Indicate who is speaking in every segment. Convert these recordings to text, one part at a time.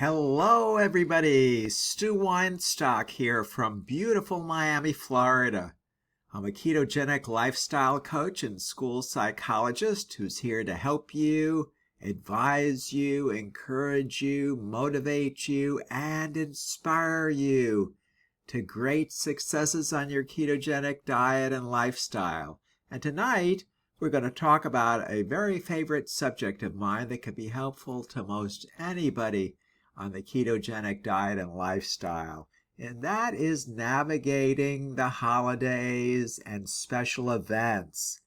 Speaker 1: Hello, everybody. Weinstock here from beautiful Miami, Florida. I'm a ketogenic lifestyle coach and school psychologist who's here to help you, advise you, encourage you, motivate you, and inspire you to great successes on your ketogenic diet and lifestyle. And tonight, we're going to talk about a very favorite subject of mine that can be helpful to most anybody on the ketogenic diet and lifestyle, and that is navigating the holidays and special events.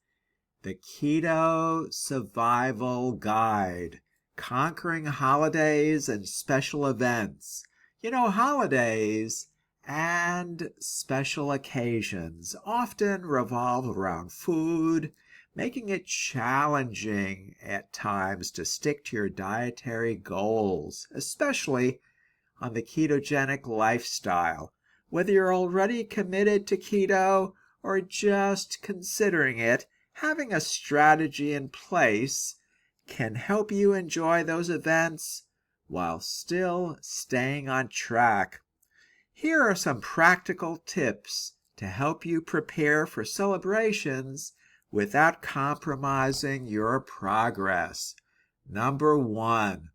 Speaker 1: The Keto Survival Guide, Conquering Holidays and Special Events. Holidays and special occasions often revolve around food, making it challenging at times to stick to your dietary goals, especially on the ketogenic lifestyle. Whether you're already committed to keto or just considering it, having a strategy in place can help you enjoy those events while still staying on track. Here are some practical tips to help you prepare for celebrations without compromising your progress. Number 1,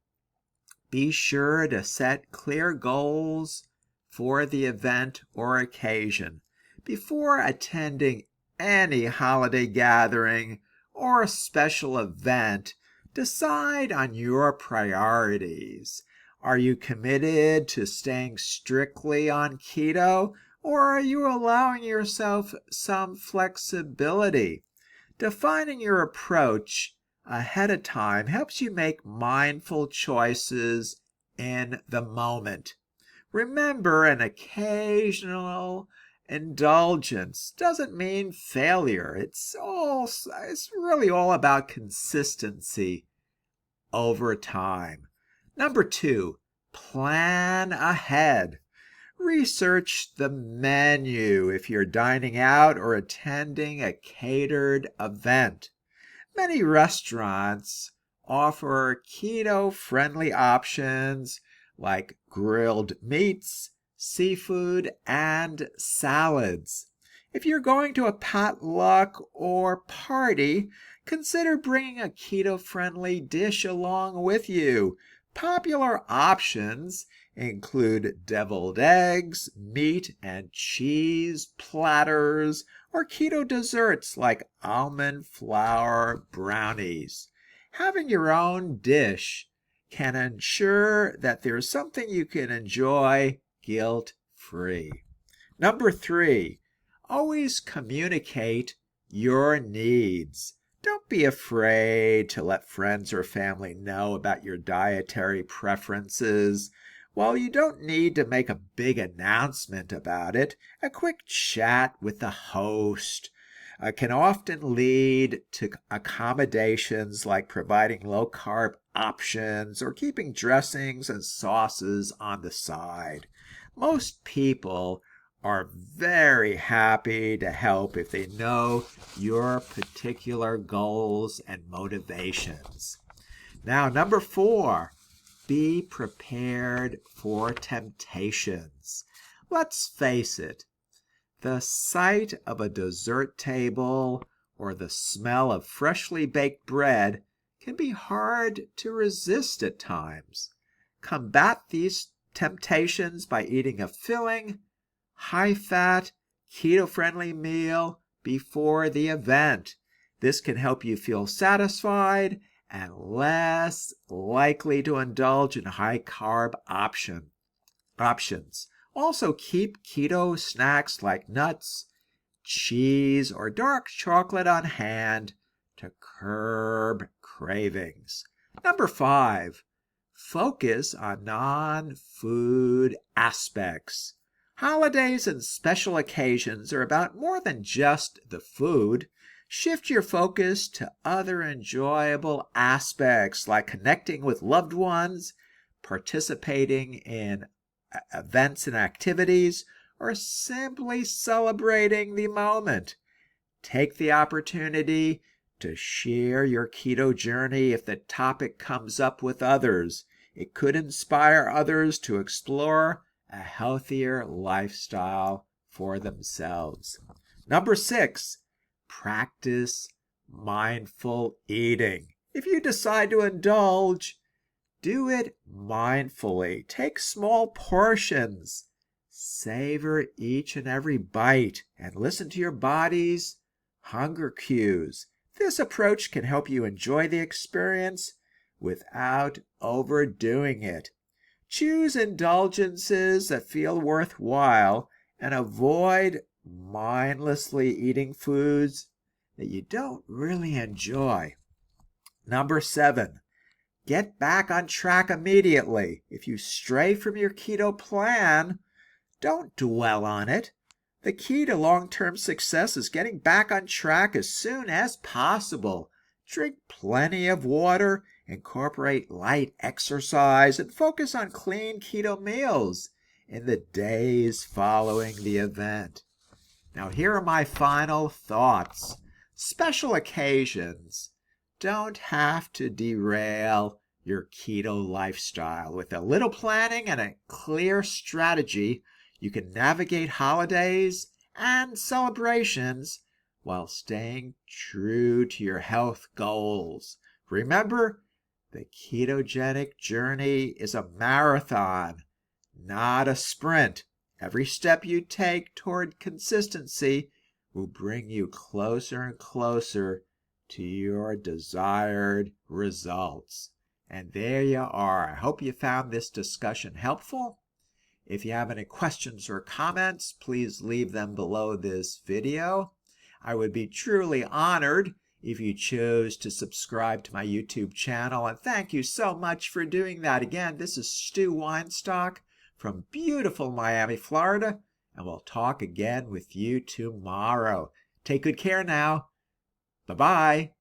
Speaker 1: be sure to set clear goals for the event or occasion. Before attending any holiday gathering or a special event, decide on your priorities. Are you committed to staying strictly on keto, or are you allowing yourself some flexibility? Defining your approach ahead of time helps you make mindful choices in the moment. Remember, an occasional indulgence doesn't mean failure. It's really all about consistency over time. Number 2, plan ahead. Research the menu if you're dining out or attending a catered event. Many restaurants offer keto-friendly options like grilled meats, seafood, and salads. If you're going to a potluck or party, consider bringing a keto-friendly dish along with you. Popular options include deviled eggs, meat and cheese platters, or keto desserts like almond flour brownies. Having your own dish can ensure that there's something you can enjoy guilt-free. Number 3, always communicate your needs. Don't be afraid to let friends or family know about your dietary preferences. While you don't need to make a big announcement about it, a quick chat with the host can often lead to accommodations like providing low-carb options or keeping dressings and sauces on the side. Most people are very happy to help if they know your particular goals and motivations. Now, number 4, be prepared for temptations. Let's face it, the sight of a dessert table or the smell of freshly baked bread can be hard to resist at times. Combat these temptations by eating a filling, high-fat, keto-friendly meal before the event. This can help you feel satisfied and less likely to indulge in high-carb options. Also, keep keto snacks like nuts, cheese, or dark chocolate on hand to curb cravings. Number 5, focus on non-food aspects. Holidays and special occasions are about more than just the food. Shift your focus to other enjoyable aspects like connecting with loved ones, participating in events and activities, or simply celebrating the moment. Take the opportunity to share your keto journey if the topic comes up with others. it could inspire others to explore a healthier lifestyle for themselves. Number 6, practice mindful eating. If you decide to indulge, do it mindfully. Take small portions. Savor each and every bite and listen to your body's hunger cues. This approach can help you enjoy the experience without overdoing it. Choose indulgences that feel worthwhile and avoid mindlessly eating foods that you don't really enjoy. Number 7, get back on track immediately. If you stray from your keto plan, don't dwell on it. The key to long-term success is getting back on track as soon as possible. Drink plenty of water, incorporate light exercise, and focus on clean keto meals in the days following the event. Now, here are my final thoughts. Special occasions don't have to derail your keto lifestyle. With a little planning and a clear strategy, you can navigate holidays and celebrations while staying true to your health goals. Remember, the ketogenic journey is a marathon, not a sprint. Every step you take toward consistency will bring you closer and closer to your desired results. And there you are. I hope you found this discussion helpful. If you have any questions or comments, please leave them below this video. I would be truly honored if you chose to subscribe to my YouTube channel, and thank you so much for doing that. Again, this is Stu Weinstock from beautiful Miami, Florida, and we'll talk again with you tomorrow. Take good care now. Bye-bye.